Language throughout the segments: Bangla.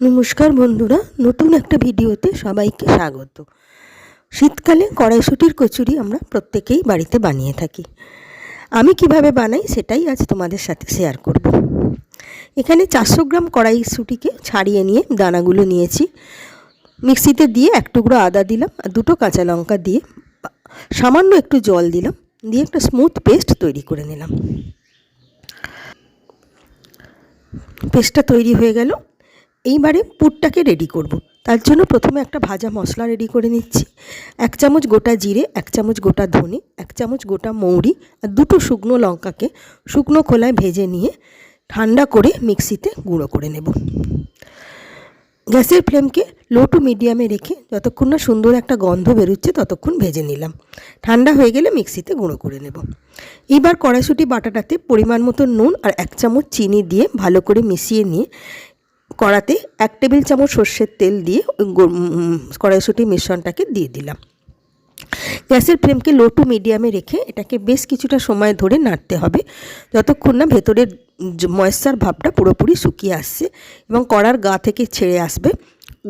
নমস্কার বন্ধুরা, নতুন একটা ভিডিওতে সবাইকে স্বাগত। শীতকালে কড়াইশুঁটির কচুরি আমরা প্রত্যেকেই বাড়িতে বানিয়ে থাকি। আমি কিভাবে বানাই সেটাই আজ তোমাদের সাথে শেয়ার করব। এখানে 400 গ্রাম কড়াইশুঁটিকে ছাড়িয়ে নিয়ে দানাগুলো নিয়েছি। মিক্সিতে দিয়ে এক টুকরো আদা দিলাম আর দুটো কাঁচা লঙ্কা দিয়ে সামান্য একটু জল দিলাম, দিয়ে একটা স্মুথ পেস্ট তৈরি করে নিলাম। পেস্টটা তৈরি হয়ে গেল। এইবারে পুরটাকে রেডি করব। তার জন্য প্রথমে একটা ভাজা মশলা রেডি করে নিচ্ছি। 1 চামচ গোটা জিরে, 1 চামচ গোটা ধনে, 1 চামচ গোটা মৌরি আর দুটো শুকনো লঙ্কাকে শুকনো খোলায় ভেজে নিয়ে ঠান্ডা করে মিক্সিতে গুঁড়ো করে নেব। গ্যাসের ফ্লেমকে লো টু মিডিয়ামে রেখে যতক্ষণ না সুন্দর একটা গন্ধ বেরোচ্ছে ততক্ষণ ভেজে নিলাম। ঠান্ডা হয়ে গেলে মিক্সিতে গুঁড়ো করে নেব। এবার কড়াইশুঁটি বাটাটাতে পরিমাণ মতো নুন আর 1 চামচ চিনি দিয়ে ভালো করে মিশিয়ে নিয়ে কড়াতে 1 টেবিল চামচ সর্ষের তেল দিয়ে কড়াইশুঁটি মিশ্রণটাকে দিয়ে দিলাম। গ্যাসের ফ্লেমকে লো টু মিডিয়ামে রেখে এটাকে বেশ কিছুটা সময় ধরে নাড়তে হবে, যতক্ষণ না ভেতরের ময়েশ্চার ভাবটা পুরোপুরি শুকিয়ে আসছে এবং কড়ার গা থেকে ছেড়ে আসবে।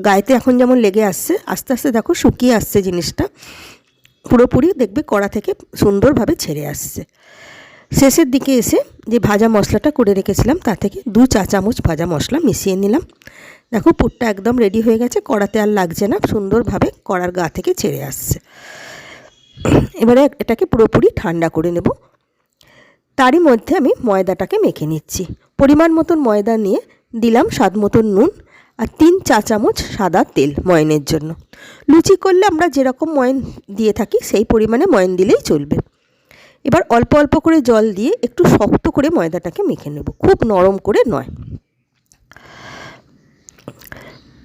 গায়েতে এখন যেমন লেগে আসছে, আস্তে আস্তে দেখো শুকিয়ে আসছে জিনিসটা, পুরোপুরি দেখবে কড়া থেকে সুন্দরভাবে ছেড়ে আসছে। শেষের দিকে এসে যে ভাজা মশলাটা করে রেখেছিলাম তা থেকে 2 চা চামচ ভাজা মশলা মিশিয়ে নিলাম। দেখো পুরটা একদম রেডি হয়ে গেছে, কড়াতে আর লাগছে না, সুন্দরভাবে কড়ার গা থেকে ছেড়ে আসছে। এবারে এটাকে পুরোপুরি ঠান্ডা করে নেব। তারই মধ্যে আমি ময়দাটাকে মেখে নিচ্ছি। পরিমাণ মতন ময়দা নিয়ে দিলাম স্বাদ মতন নুন আর 3 চা চামচ সাদা তেল ময়নের জন্য। লুচি করলে আমরা যেরকম ময়ন দিয়ে থাকি সেই পরিমাণে ময়ন দিলেই চলবে। এবার অল্প অল্প করে জল দিয়ে একটু শক্ত করে ময়দাটাকে মেখে নেব, খুব নরম করে নয়।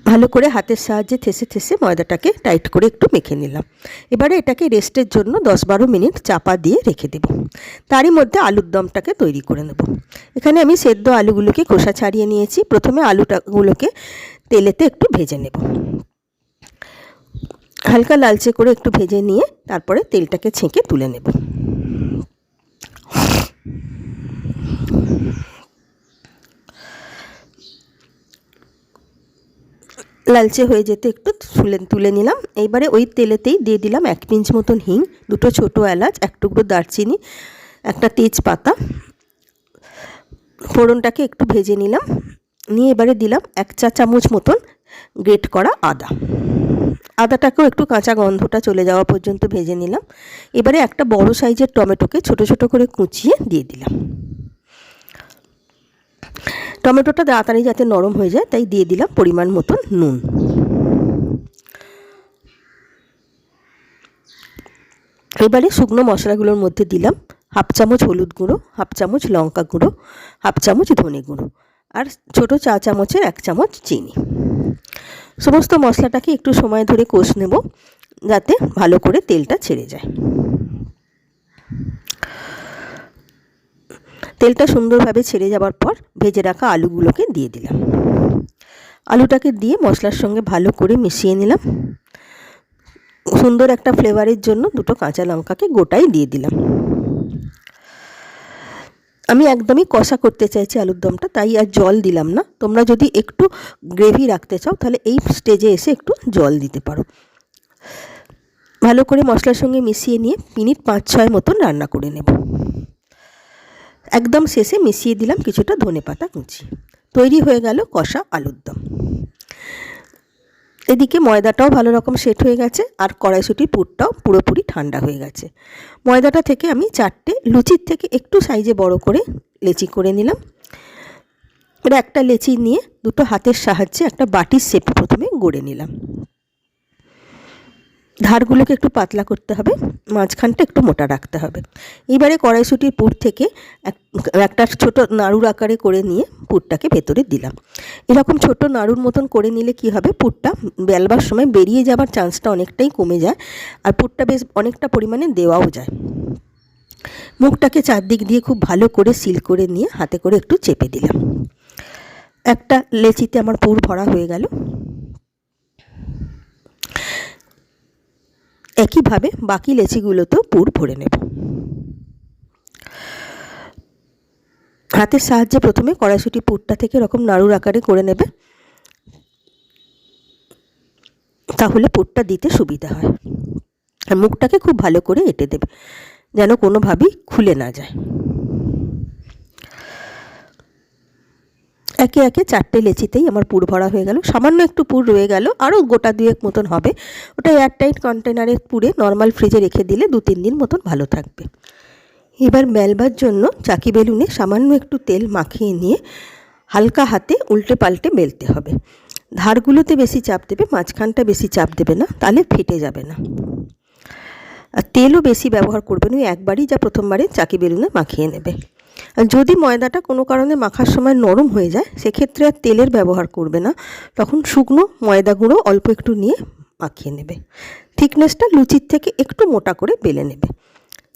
ভালো করে হাতের সাহায্যে ঠেসে ঠেসে ময়দাটাকে টাইট করে একটু মেখে নিলাম। এবারে এটাকে রেস্টের জন্য 10-12 মিনিট চাপা দিয়ে রেখে দেব। তারই মধ্যে আলুর দমটাকে তৈরি করে নেব। এখানে আমি সেদ্ধ আলুগুলোকে খোসা ছাড়িয়ে নিয়েছি। প্রথমে আলুগুলোকে তেলেতে একটু ভেজে নেব, হালকা লালচে করে একটু ভেজে নিয়ে তারপরে তেলটাকে ছেঁকে তুলে নেব। লালচে হয়ে যেতে একটু তুলে নিলাম। এইবারে ওই তেলেতেই দিয়ে দিলাম 1 পিঞ্চ মতন হিং, দুটো ছোটো এলাচ, 1 টুকরো দারচিনি, একটা তেজপাতা। ফোড়নটাকে একটু ভেজে নিলাম, নিয়ে এবারে দিলাম 1 চা চামচ মতন গ্রেট করা আদা। আদাটাকেও একটু কাঁচা গন্ধটা চলে যাওয়া পর্যন্ত ভেজে নিলাম। এবারে একটা বড় সাইজের টমেটোকে ছোট ছোট করে কুচিয়ে দিয়ে দিলাম। টমেটোটা তাড়াতাড়ি যাতে নরম হয়ে যায় তাই দিয়ে দিলাম পরিমাণ মতন নুন। এবারে শুকনো মশলাগুলোর মধ্যে দিলাম 1/2 চামচ হলুদ গুঁড়ো, 1/2 চামচ লঙ্কা গুঁড়ো, 1/2 চামচ ধনে গুঁড়ো আর ছোটো চা চামচের 1 চামচ চিনি। সমস্ত মশলাটাকে একটু সময় ধরে কষে নেব যাতে ভালো করে তেলটা ছেড়ে যায়। তেলটা সুন্দরভাবে ছেড়ে যাওয়ার পর ভেজে রাখা আলুগুলোকে দিয়ে দিলাম। আলুটাকে দিয়ে মশলার সঙ্গে ভালো করে মিশিয়ে নিলাম। সুন্দর একটা ফ্লেভারের জন্য দুটো কাঁচা লঙ্কাকে গোটাই দিয়ে দিলাম। আমি একদমই কষা করতে চাইছি আলুর দমটা, তাই আর জল দিলাম না। তোমরা যদি একটু গ্রেভি রাখতে চাও তাহলে এই স্টেজে এসে একটু জল দিতে পারো। ভালো করে মশলার সঙ্গে মিশিয়ে নিয়ে মিনিট 5-6 মতন রান্না করে নেব। একদম শেষে মিশিয়ে দিলাম কিছুটা ধনেপাতা কুচি। তৈরি হয়ে গেল কষা আলুর দম। এদিকে ময়দাটাও ভালো রকম সেট হয়ে গেছে আর কড়াইশুঁটির পুরটাও পুরোপুরি ঠান্ডা হয়ে গেছে। ময়দাটা থেকে আমি 4টে লুচির থেকে একটু সাইজে বড় করে লেচি করে নিলাম। এবার একটা লেচি নিয়ে দুটো হাতের সাহায্যে একটা বাটির শেপে প্রথমে গড়ে নিলাম। ধারগুলোকে একটু পাতলা করতে হবে, মাঝখানটা একটু মোটা রাখতে হবে। এবারে কড়াইশুঁটির পুর থেকে একটা ছোট নাড়ুর আকারে করে নিয়ে পুরটাকে ভেতরে দিলাম। এরকম ছোট নাড়ুর মতন করে নিলে কি হবে, পুরটা বেলবার সময় বেরিয়ে যাবার চান্সটা অনেকটাই কমে যায় আর পুরটা বেশ অনেকটা পরিমাণে দেওয়াও যায়। মুখটাকে চারদিক দিয়ে খুব ভালো করে সিল করে নিয়ে হাতে করে একটু চেপে দিলাম। একটা লেচিতে আমার পুর ভরা হয়ে গেল। একইভাবে বাকি লেচিগুলোতেও পুর ভরে নেব। হাতের সাহায্যে প্রথমে কড়াইশুঁটি পুরটা থেকে এরকম নাড়ুর আকারে করে নেবে, তাহলে পুরটা দিতে সুবিধা হয়। আর মুখটাকে খুব ভালো করে এঁটে দেবে, যেন কোনোভাবেই খুলে না যায়। একে একে 4টে লেচিতেই আমার পুর ভরা হয়ে গেল। সামান্য একটু পুর রয়ে গেল, আরও গোটা 2 মতন হবে। ওটা এয়ারটাইট কন্টেনারে পুরে নর্মাল ফ্রিজে রেখে দিলে 2-3 দিন মতন ভালো থাকবে। এবার বেলবার জন্য চাকি বেলুনে সামান্য একটু তেল মাখিয়ে নিয়ে হালকা হাতে উল্টে পাল্টে বেলতে হবে। ধারগুলোতে বেশি চাপ দেবে, মাঝখানটা বেশি চাপ দেবে না, তাহলে ফেটে যাবে না। আর তেলও বেশি ব্যবহার করবে না, একবারই যা প্রথমবারে চাকি বেলুনে মাখিয়ে নেবে। আর যদি ময়দাটা কোনো কারণে মাখার সময় নরম হয়ে যায়, সেক্ষেত্রে আর তেলের ব্যবহার করবে না, তখন শুকনো ময়দা গুঁড়ো অল্প একটু নিয়ে মাখিয়ে নেবে। থিকনেসটা লুচির থেকে একটু মোটা করে বেলে নেবে।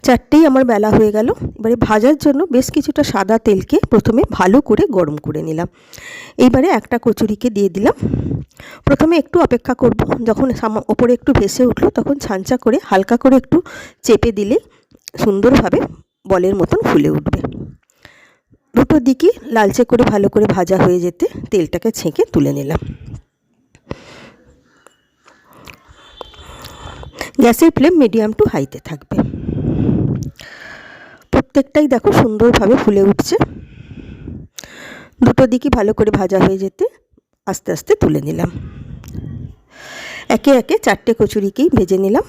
4টেই আমার বেলা হয়ে গেল। এবারে ভাজার জন্য বেশ কিছুটা সাদা তেলকে প্রথমে ভালো করে গরম করে নিলাম। এইবারে একটা কচুরিকে দিয়ে দিলাম। প্রথমে একটু অপেক্ষা করব, যখন ওপরে একটু ভেসে উঠলো তখন ছাঁচা করে হালকা করে একটু চেপে দিলেই সুন্দরভাবে বলের মতন ফুলে উঠবে। দুটো দিকই লালচে করে ভালো করে ভাজা হয়ে যেতে তেলটাকে ছেঁকে তুলে নিলাম। গ্যাসের ফ্লেম মিডিয়াম টু হাইতে থাকবে। প্রত্যেকটাই দেখো সুন্দরভাবে ফুলে উঠছে। দুটো দিকই ভালো করে ভাজা হয়ে যেতে আস্তে আস্তে তুলে নিলাম। একে একে 4টে কচুরিকেই ভেজে নিলাম।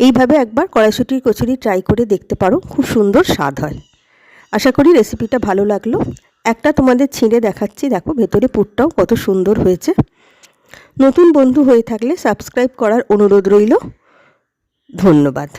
এইভাবে একবার কড়াইশুঁটির কচুরি ট্রাই করে দেখতে পারো, খুব সুন্দর স্বাদ হয়। আশা করি রেসিপিটা ভালো লাগলো। একটা তোমাদের ছিঁড়ে দেখাচ্ছি, দেখো ভেতরে পুরটাও কত সুন্দর হয়েছে। নতুন বন্ধু হয়ে থাকলে সাবস্ক্রাইব করার অনুরোধ রইল। ধন্যবাদ।